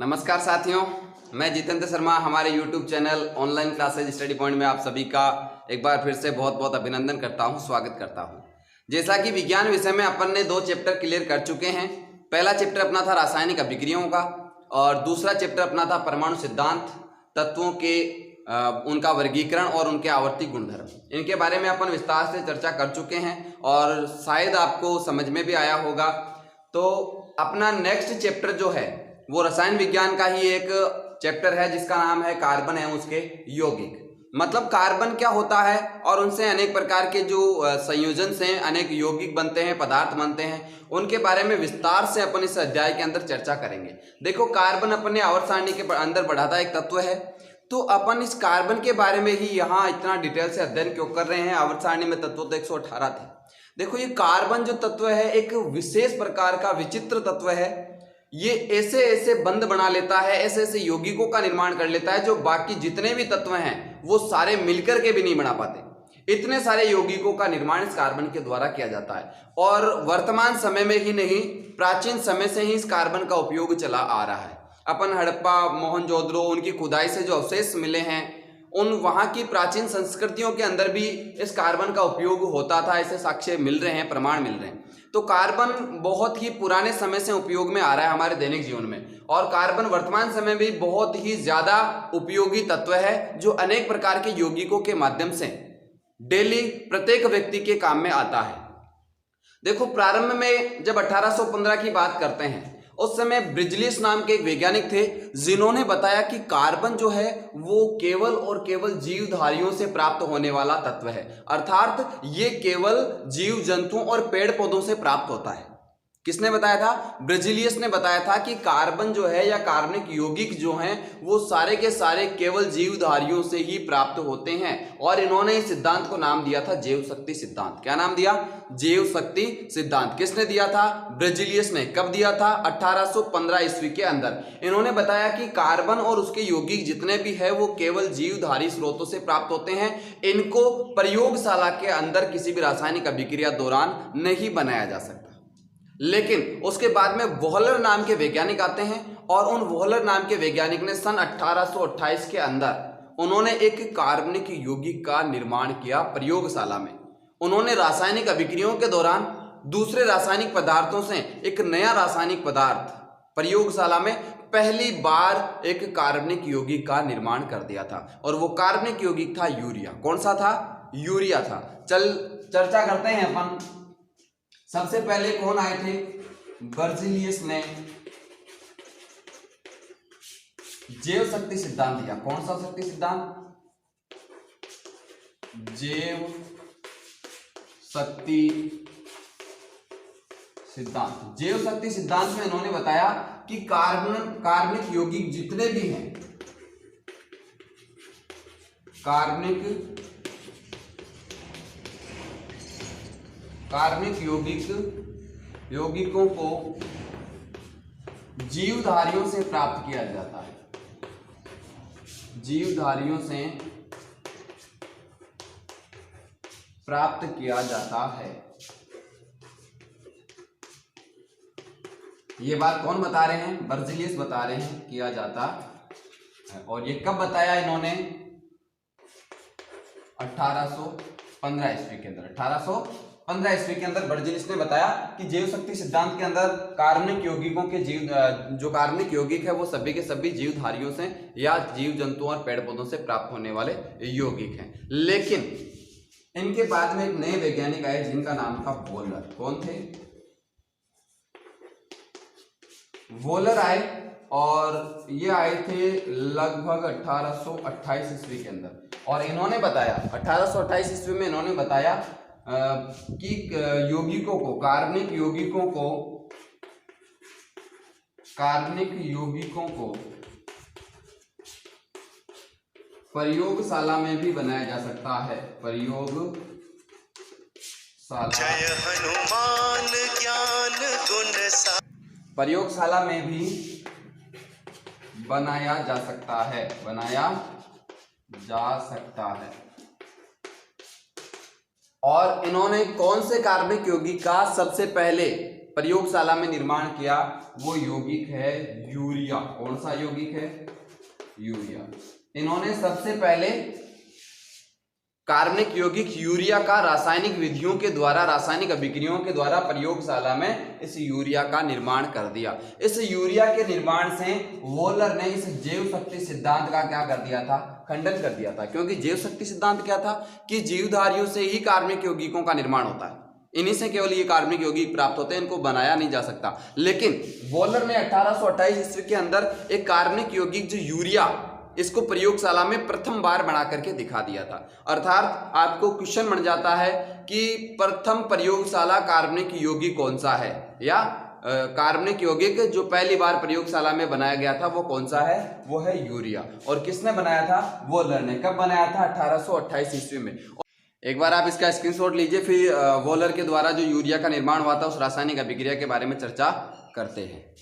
नमस्कार साथियों, मैं जितेंद्र शर्मा। हमारे YouTube channel online classes study point में आप सभी का एक बार फिर से बहुत बहुत अभिनंदन करता हूं, स्वागत करता हूं। जैसा कि विज्ञान विषय में अपन ने 2 चैप्टर क्लियर कर चुके हैं। पहला चैप्टर अपना था रासायनिक अभिक्रियाओं का और दूसरा चैप्टर अपना था परमाणु सिद्धांत, तत्वों के उनका वर्गीकरण और उनके आवर्ती गुणधर्म। इनके बारे में अपन विस्तार से चर्चा कर चुके हैं और शायद आपको समझ में भी आया होगा। तो अपना नेक्स्ट चैप्टर जो है वो रसायन विज्ञान का ही एक चैप्टर है जिसका नाम है कार्बन एवं उसके यौगिक। मतलब कार्बन क्या होता है और उनसे अनेक प्रकार के जो संयोजन से अनेक यौगिक बनते हैं, पदार्थ बनते हैं, उनके बारे में विस्तार से अपन इस अध्याय के अंदर चर्चा करेंगे। देखो, कार्बन अपने आवर्त सारणी के अंदर बढ़ाता एक तत्व है, तो अपन इस कार्बन के बारे में ही यहाँ इतना डिटेल से अध्ययन क्यों कर रहे हैं। आवर्त सारणी में तत्व तो 118 थे। देखो, ये कार्बन जो तत्व है एक विशेष प्रकार का विचित्र तत्व है। ये ऐसे ऐसे बंध बना लेता है, ऐसे ऐसे यौगिकों का निर्माण कर लेता है जो बाकी जितने भी तत्व हैं वो सारे मिलकर के भी नहीं बना पाते। इतने सारे यौगिकों का निर्माण इस कार्बन के द्वारा किया जाता है और वर्तमान समय में ही नहीं, प्राचीन समय से ही इस कार्बन का उपयोग चला आ रहा है। अपन हड़प्पा, मोहनजोदड़ो, उनकी खुदाई से जो अवशेष मिले हैं उन वहां की प्राचीन संस्कृतियों के अंदर भी इस कार्बन का उपयोग होता था। ऐसे साक्ष्य मिल रहे हैं, प्रमाण मिल रहे हैं। तो कार्बन बहुत ही पुराने समय से उपयोग में आ रहा है हमारे दैनिक जीवन में, और कार्बन वर्तमान समय में भी बहुत ही ज्यादा उपयोगी तत्व है जो अनेक प्रकार के यौगिकों के माध्यम से डेली प्रत्येक व्यक्ति के काम में आता है। देखो, प्रारंभ में जब 1815 की बात करते हैं उस समय ब्रिजलियस नाम के एक वैज्ञानिक थे जिन्होंने बताया कि कार्बन जो है वो केवल और केवल जीवधारियों से प्राप्त होने वाला तत्व है। अर्थात ये केवल जीव जंतुओं और पेड़ पौधों से प्राप्त होता है। किसने बताया था? ब्रिजलियस ने बताया था कि कार्बन जो है या कार्बनिक यौगिक जो हैं वो सारे के सारे केवल जीवधारियों से ही प्राप्त होते हैं। और इन्होंने इस सिद्धांत को नाम दिया था जैव शक्ति सिद्धांत। क्या नाम दिया? जैव शक्ति सिद्धांत। किसने दिया था? ब्रिजलियस ने। कब दिया था? 1815 ईस्वी के अंदर। इन्होंने बताया कि कार्बन और उसके यौगिक जितने भी है वो केवल जीवधारी स्रोतों से प्राप्त होते हैं। इनको प्रयोगशाला के अंदर किसी भी रासायनिक अभिक्रिया दौरान नहीं बनाया जा सकता। लेकिन उसके बाद में वोहलर नाम के वैज्ञानिक आते हैं और उन वोहलर नाम के वैज्ञानिक ने सन 1828 के अंदर उन्होंने एक कार्बनिक यौगिक का निर्माण किया प्रयोगशाला में। उन्होंने रासायनिक अभिक्रियाओं के दौरान दूसरे रासायनिक पदार्थों से एक नया रासायनिक पदार्थ प्रयोगशाला में पहली बार एक कार्बनिक यौगिक का निर्माण कर दिया था और वो कार्बनिक यौगिक था यूरिया। कौन सा था? यूरिया था। चर्चा करते हैं अपन। सबसे पहले कौन आए थे? बर्जिलियस ने जैव शक्ति सिद्धांत दिया। कौन सा शक्ति सिद्धांत? जैव शक्ति सिद्धांत। जैव शक्ति सिद्धांत में इन्होंने बताया कि कार्बनिक यौगिक जितने भी हैं, कार्बनिक यौगिकों को जीवधारियों से प्राप्त किया जाता है। जीवधारियों से प्राप्त किया जाता है। ये बात कौन बता रहे हैं? बर्जिलियस बता रहे हैं, किया जाता है। और ये कब बताया इन्होंने? 1815 ईस्वी के अंदर। 1815 ईस्वी के अंदर बर्जिलियस ने बताया कि जैव शक्ति सिद्धांत के अंदर कार्बनिक यौगिकों के जो कार्बनिक यौगिक है वो सभी के सभी जीवधारियों से या जीव जंतुओं और पेड़ पौधों से प्राप्त होने वाले यौगिक हैं। लेकिन इनके बाद में एक नए वैज्ञानिक आए जिनका नाम था वोलर। कौन थे? वोलर आए और ये आए थे लगभग 1828 ईस्वी के अंदर। और इन्होंने बताया 1828 ईस्वी में इन्होंने बताया कि यौगिकों को, कार्बनिक यौगिकों को प्रयोगशाला में भी बनाया जा सकता है। प्रयोगशाला में भी बनाया जा सकता है। और इन्होंने कौन से कार्बनिक यौगिक का सबसे पहले प्रयोगशाला में निर्माण किया वो यौगिक है यूरिया। कौन सा यौगिक है? यूरिया। इन्होंने सबसे पहले कार्बनिक यौगिक यूरिया का रासायनिक विधियों के द्वारा, रासायनिक अभिक्रियाओं के द्वारा प्रयोगशाला में इस यूरिया का निर्माण कर दिया। इस यूरिया के निर्माण से वोलर ने इस जैव शक्ति सिद्धांत का क्या कर दिया था? खंडन कर दिया था। क्योंकि जैव शक्ति सिद्धांत क्या था कि जीवधारियों से ही कार्बनिक यौगिकों का निर्माण होता है, इन्हीं से केवल ये कार्बनिक यौगिक प्राप्त होते हैं, इनको बनाया नहीं जा सकता। लेकिन वोलर ने 1828 ईस्वी के अंदर एक कार्बनिक यौगिक जो यूरिया, इसको प्रयोगशाला में प्रथम बार बना करके दिखा दिया था। अर्थात आपको क्वेश्चन बन जाता है कि प्रथम प्रयोगशाला कार्बनिक यौगिक कौन सा है, या कार्बनिक यौगिक जो पहली बार प्रयोगशाला में बनाया गया था वो कौन सा है? वो है यूरिया। और किसने बनाया था? वोलर ने। कब बनाया था? 1828 ईस्वी में। एक बार आप इसका स्क्रीनशॉट लीजिए, फिर वोलर के द्वारा जो यूरिया का निर्माण हुआ था उस रासायनिक अभिक्रिया के बारे में चर्चा करते हैं।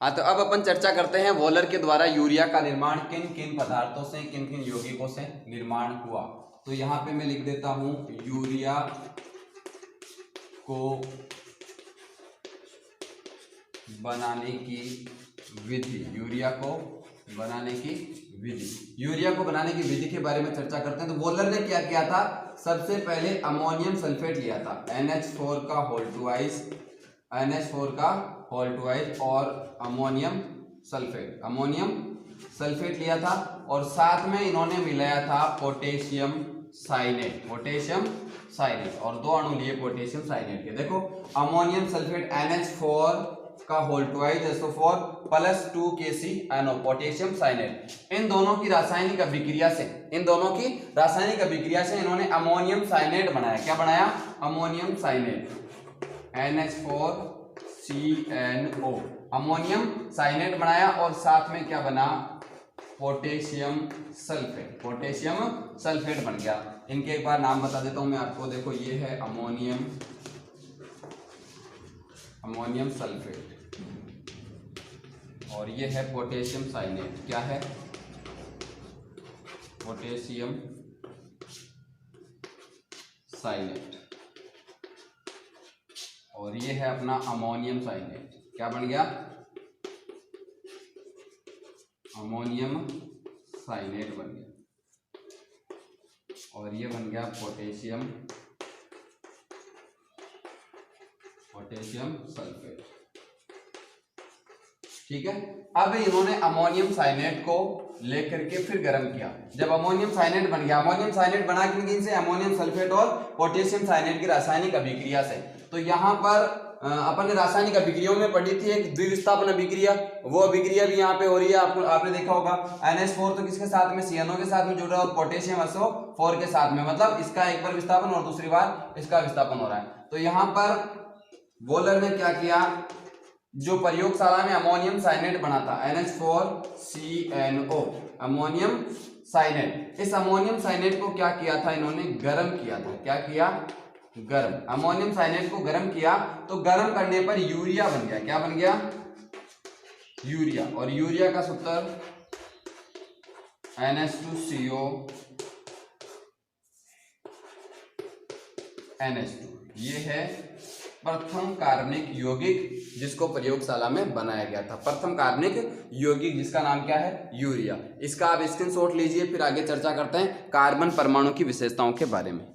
हाँ, तो अब अपन चर्चा करते हैं वोलर के द्वारा यूरिया का निर्माण किन किन पदार्थों से, किन किन यौगिकों से निर्माण हुआ। तो यहाँ पे मैं लिख देता हूं यूरिया को बनाने की विधि। यूरिया को बनाने की विधि, यूरिया को बनाने की विधि के बारे में चर्चा करते हैं। तो वोलर ने क्या किया था? सबसे पहले अमोनियम सल्फेट लिया था, NH4 का होल ट्वाइस, NH4 का होल ट्वाइस और अमोनियम सल्फेट लिया था। और साथ में इन्होंने मिलाया था पोटेशियम साइनेट, और 2 अणु लिए पोटेशियम साइनेट के। देखो, अमोनियम सल्फेट NH4 का whole twice SO4 plus 2 KCNO, potassium cyanate. इन दोनों की रासायनिक अभिक्रिया से इन्होंने अमोनियम साइनेट बनाया। क्या बनाया? अमोनियम साइनेट, NH4CNO, अमोनियम साइनेट बनाया। और साथ में क्या बना? पोटेशियम सल्फेट बन गया। इनके एक बार नाम बता देता हूं मैं आपको। देखो, ये है अमोनियम सल्फेट और ये है पोटेशियम साइनेट। क्या है? Potassium cyanide. और ये है अपना अमोनियम साइनेट। क्या बन गया? अमोनियम साइनेट बन गया। और ये बन गया पोटेशियम सल्फेट। ठीक है। अब इन्होंने अमोनियम साइनेट को लेकर के फिर गर्म किया। जब अमोनियम साइनेट बन गया, अमोनियम साइनेट बना किन से? अमोनियम सल्फेट और पोटेशियम साइनेट की रासायनिक अभिक्रिया से। तो यहाँ पर अपन ने रासायनिक अभिक्रियाओं में पढ़ी थी एक द्विविस्थापन अभिक्रिया, वो अभिक्रिया भी यहाँ पे हो रही है। आपने देखा होगा NH4 तो किसके साथ में? CNO के साथ में जुड़ रहा है और पोटेशियम SO4 के साथ में, मतलब इसका एक बार विस्थापन और दूसरी बार इसका विस्थापन हो रहा है। तो यहाँ पर वोलर ने क्या किया? जो प्रयोगशाला में अमोनियम साइनेट बना था NH4CNO, अमोनियम साइनेट, इस अमोनियम साइनेट को क्या किया था? इन्होंने गर्म किया था। क्या किया? गर्म। अमोनियम साइनेट को गर्म किया तो गर्म करने पर यूरिया बन गया। क्या बन गया? यूरिया। और यूरिया का सूत्र NH2CO NH2। ये है प्रथम कार्बनिक यौगिक जिसको प्रयोगशाला में बनाया गया था। प्रथम कार्बनिक यौगिक जिसका नाम क्या है? यूरिया। इसका आप स्क्रीनशॉट लीजिए, फिर आगे चर्चा करते हैं कार्बन परमाणु की विशेषताओं के बारे में।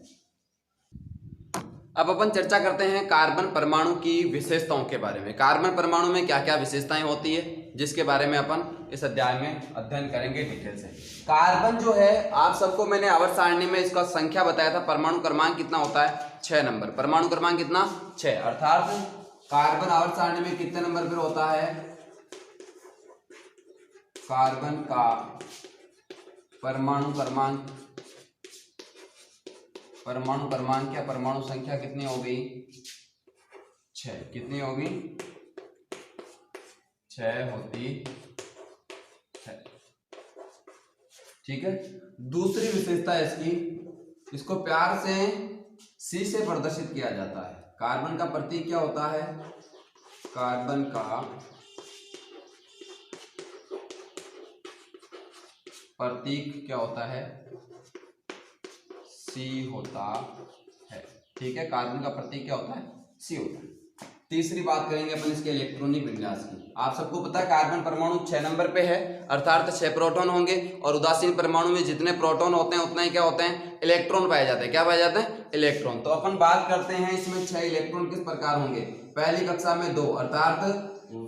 अब अपन चर्चा करते हैं कार्बन परमाणु की विशेषताओं के बारे में। कार्बन परमाणु में क्या क्या विशेषताएं होती है, जिसके बारे में अपन इस अध्याय में अध्ययन करेंगे डिटेल से। कार्बन जो है, आप सबको मैंने आवर्त सारणी में इसका संख्या बताया था। परमाणु क्रमांक कितना होता है? 6 नंबर। परमाणु क्रमांक कितना? 6। अर्थात कार्बन आवर्त सारणी में कितने नंबर पर होता है? कार्बन का परमाणु क्रमांक या परमाणु संख्या कितनी हो गई? 6। कितनी होगी? 6 होती है। ठीक है। दूसरी विशेषता इसकी, इसको प्यार से C से प्रदर्शित किया जाता है। कार्बन का प्रतीक क्या होता है? कार्बन का प्रतीक क्या होता है? C होता है। ठीक है। कार्बन का प्रतीक क्या होता है? C होता है। तीसरी बात करेंगे अपन इसके इलेक्ट्रॉनिक विन्यास की। आप सबको पता है कार्बन परमाणु 6 नंबर पे है, अर्थात 6 प्रोटॉन होंगे और उदासीन परमाणु में जितने प्रोटॉन होते हैं उतना ही क्या होते हैं, इलेक्ट्रॉन पाए जाते हैं। क्या पाए जाते हैं, इलेक्ट्रॉन। तो अपन बात करते हैं इसमें 6 इलेक्ट्रॉन किस प्रकार होंगे। पहली कक्षा में 2 अर्थात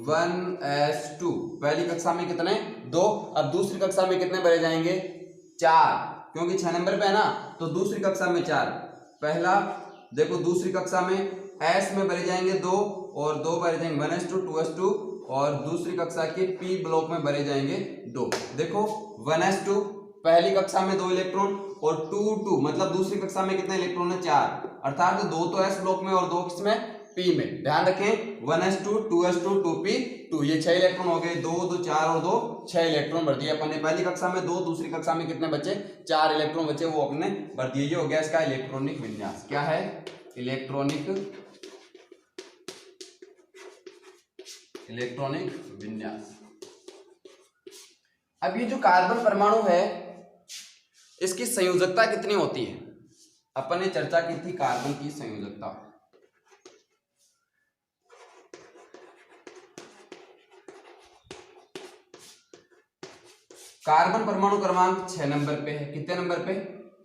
1s2, पहली कक्षा में कितने 2। अब दूसरी कक्षा में कितने भरे जाएंगे 4, क्योंकि 6 नंबर पे है ना, तो दूसरी कक्षा में 4। पहला देखो दूसरी कक्षा में S में भरे जाएंगे 2 और 2 भरे जाएंगे 1s2 2s2 और दूसरी कक्षा के P ब्लॉक में भरे जाएंगे 2। देखो 1s2 पहली कक्षा में 2 इलेक्ट्रॉन और 2 मतलब दूसरी कक्षा में कितने इलेक्ट्रॉन है 4, अर्थात 2 तो S ब्लॉक में और 2 किसमें P में। ध्यान रखें 1s2 2s2 2p2 ये 6 इलेक्ट्रॉन हो गए, 2 2 4 और 2 6 इलेक्ट्रॉन भर दिए अपन ने। पहली कक्षा में 2, दूसरी कक्षा में कितने बचे 4 इलेक्ट्रॉन बचे, वो अपने भर दिए। ये हो गया इसका इलेक्ट्रॉनिक विन्यास। क्या है, इलेक्ट्रॉनिक विन्यास। अब ये जो कार्बन परमाणु है इसकी संयोजकता कितनी होती है, अपन ने चर्चा की थी कार्बन की संयोजकता। कार्बन परमाणु क्रमांक 6 नंबर पे है। कितने नंबर पे,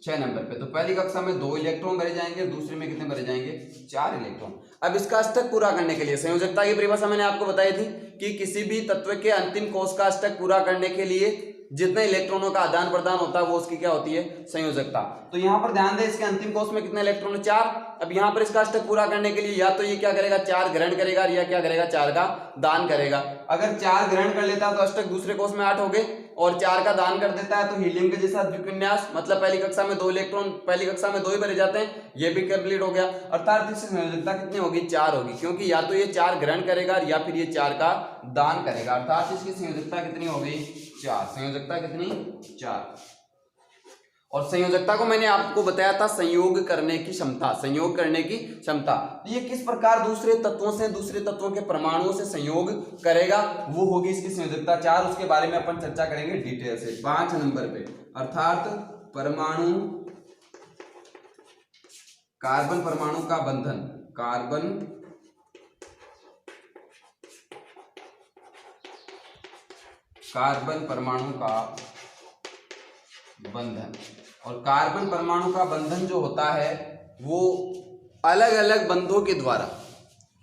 6 नंबर पे। तो पहली कक्षा में 2 इलेक्ट्रॉन भरे जाएंगे, दूसरे में कितने भरे जाएंगे 4 इलेक्ट्रॉन। अब इसका अष्टक पूरा करने के लिए संयोजकता की परिभाषा मैंने आपको बताई थी कि किसी भी तत्व के अंतिम कोश का अष्टक पूरा करने के लिए जितने इलेक्ट्रॉनों का आदान प्रदान होता है वो उसकी क्या होती है, संयोजकता। तो यहाँ पर ध्यान दें इसके अंतिम कोश में कितने इलेक्ट्रॉन 4। अब यहाँ पर इसका अष्टक पूरा करने के लिए या तो ये क्या करेगा 4 ग्रहण करेगा या क्या करेगा 4 का दान करेगा। अगर 4 ग्रहण कर लेता है तो अष्टक दूसरे कोश में 8 हो गए और 4 का दान कर देता है तो हीलियम के जैसा द्विविन्यास, मतलब पहली कक्षा में 2 इलेक्ट्रॉन पहली कक्षा में 2 ही भरे जाते हैं, ये भी कंप्लीट हो गया। अर्थात इसकी संयोजकता कितनी होगी 4 होगी, क्योंकि या तो ये 4 ग्रहण करेगा या फिर ये 4 का दान करेगा। अर्थात इसकी संयोजकता कितनी हो गई 4। संयोजकता कितनी 4। और संयोजकता को मैंने आपको बताया था संयोग करने की क्षमता, संयोग करने की क्षमता। ये किस प्रकार दूसरे तत्वों से दूसरे तत्वों के परमाणुओं से संयोग करेगा, वो होगी इसकी संयोजकता 4। उसके बारे में अपन चर्चा करेंगे डिटेल से 5 नंबर पे। अर्थात परमाणु कार्बन परमाणु का बंधन, कार्बन परमाणु का बंधन। और कार्बन परमाणु का बंधन जो होता है वो अलग अलग बंधों के द्वारा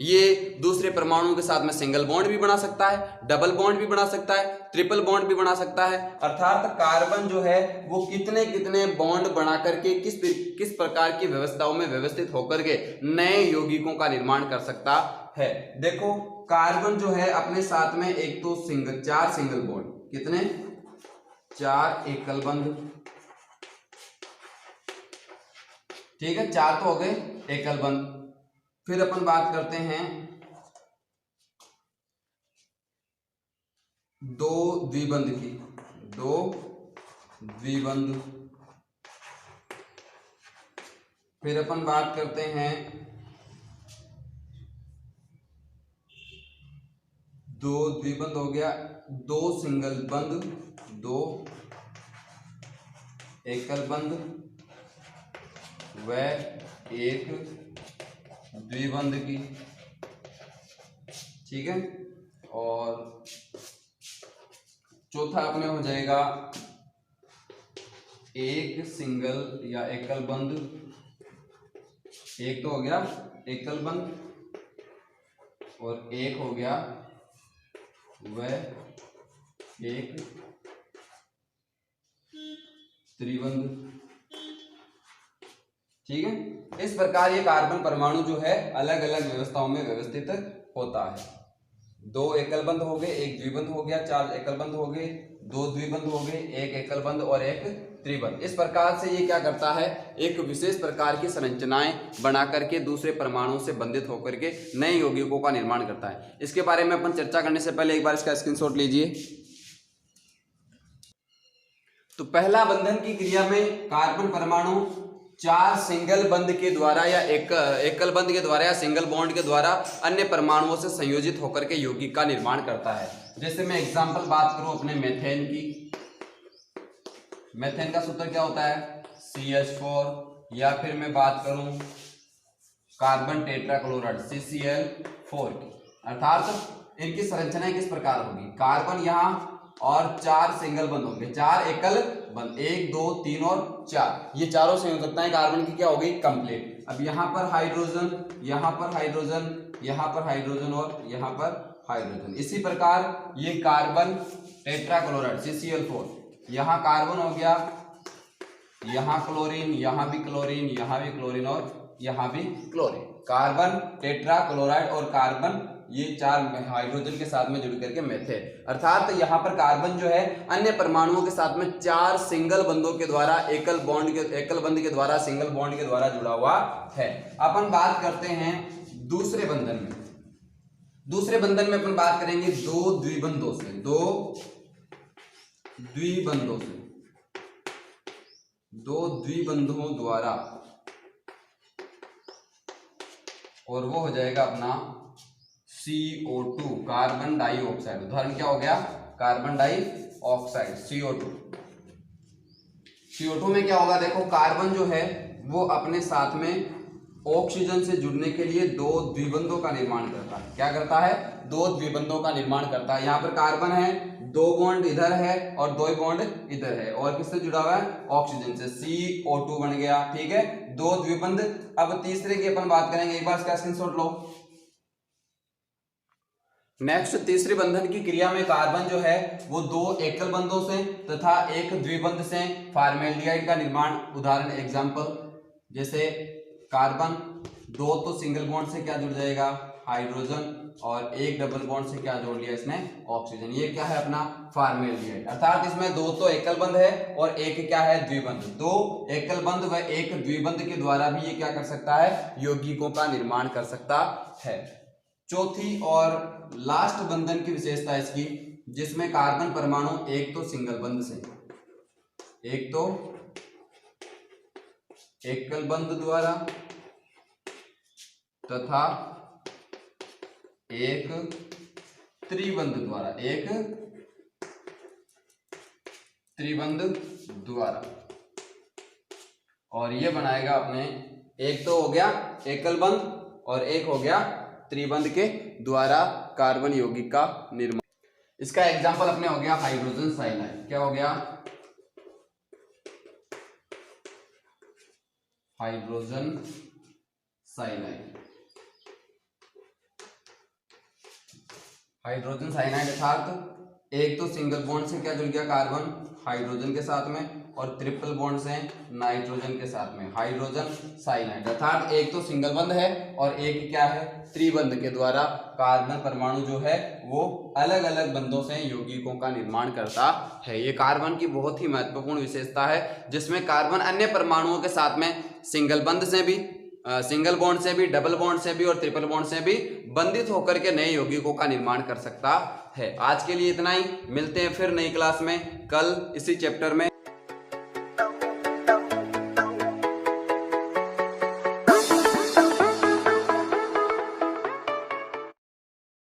ये दूसरे परमाणुओं के साथ में सिंगल बॉन्ड भी बना सकता है, डबल बॉन्ड भी बना सकता है, ट्रिपल बॉन्ड भी बना सकता है। अर्थात कार्बन जो है वो कितने कितने बॉन्ड बना करके किस प्रकार की व्यवस्थाओं में व्यवस्थित होकर के नए यौगिकों का निर्माण कर सकता है। देखो कार्बन जो है अपने साथ में एक तो 4 सिंगल बॉन्ड, कितने 4 एकल बंध, ठीक है 4 तो हो गए एकल बंध। फिर अपन बात करते हैं 2 द्विबंध की, 2 द्विबंध। फिर अपन बात करते हैं 2 द्विबंध हो गया, 2 सिंगल बंध, 2 एकल बंध व 1 द्विबंध की, ठीक है। और चौथा अपने हो जाएगा 1 सिंगल या एकल बंध, एक तो हो गया एकल बंध और एक हो गया वह 1 त्रिबंध, ठीक है। इस प्रकार ये कार्बन परमाणु जो है अलग अलग व्यवस्थाओं में व्यवस्थित होता है। 2 एकल बंध हो गए, 1 द्विबंध हो गया, 4 एकल बंध हो गए, 2 द्विबंध हो गए, 1 एकल बंध और 1 त्रिबंध। इस प्रकार से ये क्या करता है, एक विशेष प्रकार की संरचनाएं बना करके दूसरे परमाणुओं से बंधित होकर के नए यौगिकों का निर्माण करता है। इसके बारे में अपन चर्चा करने से पहले एक बार इसका स्क्रीनशॉट लीजिए। तो पहला बंधन की क्रिया में कार्बन परमाणु 4 सिंगल बंध के द्वारा या एकल बंध के द्वारा या सिंगल बॉन्ड के द्वारा अन्य परमाणुओं से संयोजित होकर के यौगिक का निर्माण करता है। जैसे मैं एग्जांपल बात करूं अपने मेथेन की, मेथेन का सूत्र क्या होता है CH4, या फिर मैं बात करूं कार्बन टेट्राक्लोराइड CCl4 की। अर्थात इनकी संरचना किस प्रकार होगी, कार्बन यहाँ और 4 सिंगल बंद होंगे, 4 एकल बंद, 1 2 3 और 4, ये चारों संयोजकताएं कार्बन की क्या हो गई, कंप्लीट। अब यहाँ पर हाइड्रोजन, यहाँ पर हाइड्रोजन, यहाँ पर हाइड्रोजन और यहाँ पर हाइड्रोजन। इसी प्रकार ये कार्बन टेट्राक्लोराइड CCl4, यहाँ कार्बन हो गया, यहाँ क्लोरीन, यहाँ भी क्लोरीन, यहाँ भी क्लोरीन और यहाँ भी क्लोरीन। कार्बन टेट्राक्लोराइड और कार्बन ये 4 हाइड्रोजन के साथ में जुड़ करके मेथेन। अर्थात यहाँ पर कार्बन जो है अन्य परमाणुओं के साथ में 4 सिंगल बंधों के द्वारा एकल बंध के द्वारा सिंगल बॉन्ड के द्वारा जुड़ा हुआ है। अपन बात करते हैं दूसरे बंधन में। दूसरे बंधन में अपन बात करेंगे दो द्विबंधों द्वारा, और वो हो जाएगा अपना CO2 कार्बन डाइऑक्साइड। उदाहरण क्या हो गया, कार्बन डाइऑक्साइड CO2 में क्या होगा, देखो कार्बन जो है वो अपने साथ में ऑक्सीजन से जुड़ने के लिए 2 द्विबंधों का निर्माण करता है। क्या करता है, 2 द्विबंधों का निर्माण करता है। यहाँ पर कार्बन है, 2 बॉन्ड इधर है और 2 बॉन्ड इधर है, और किससे जुड़ा हुआ है, ऑक्सीजन से, CO2 बन गया। ठीक है, 2 द्विबंध। अब तीसरे की अपन बात करेंगे, एक बार इसका स्क्रीनशॉट लो। नेक्स्ट तीसरे बंधन की क्रिया में कार्बन जो है वो 2 एकल बंधों से तथा 1 द्विबंध से फॉर्मेल्डिहाइड का निर्माण। उदाहरण एग्जांपल, जैसे कार्बन 2 तो सिंगल बॉन्ड से क्या जुड़ जाएगा, हाइड्रोजन, और 1 डबल बॉन्ड से क्या जोड़ लिया इसने, ऑक्सीजन। ये क्या है अपना फॉर्मेल्डिहाइड। अर्थात इसमें 2 तो एकल बंध है और 1 क्या है, द्विबंध। 2 एकल बंध व 1 द्विबंध के द्वारा भी ये क्या कर सकता है, यौगिकों का निर्माण कर सकता है। चौथी और लास्ट बंधन की विशेषता इसकी, जिसमें कार्बन परमाणु एक तो सिंगल बंध से, एक तो एकल बंध द्वारा तथा एक त्रिबंध द्वारा, एक त्रिबंध द्वारा, और ये बनाएगा अपने, एक तो हो गया एकल बंध और एक हो गया त्रिबंध के द्वारा कार्बन यौगिक का निर्माण। इसका एग्जांपल अपने हो गया हाइड्रोजन साइनाइड। क्या हो गया, हाइड्रोजन साइनाइड। हाइड्रोजन साइनाइड अर्थात एक तो सिंगल बॉन्ड से क्या जुड़ गया कार्बन हाइड्रोजन के साथ में, और ट्रिपल बॉन्ड से नाइट्रोजन के साथ में, हाइड्रोजन साइनाइड। अर्थात एक तो सिंगल बंध है और एक क्या है, त्रिबंध के द्वारा कार्बन परमाणु जो है वो अलग अलग बंधों से यौगिकों का निर्माण करता है। ये कार्बन की बहुत ही महत्वपूर्ण विशेषता है, जिसमें कार्बन अन्य परमाणुओं के साथ में सिंगल बंध से भी, सिंगल बॉन्ड से भी, डबल बॉन्ड से भी और ट्रिपल बॉन्ड से भी बंधित होकर के नए यौगिकों का निर्माण कर सकता है। आज के लिए इतना ही, मिलते हैं फिर नई क्लास में कल इसी चैप्टर में।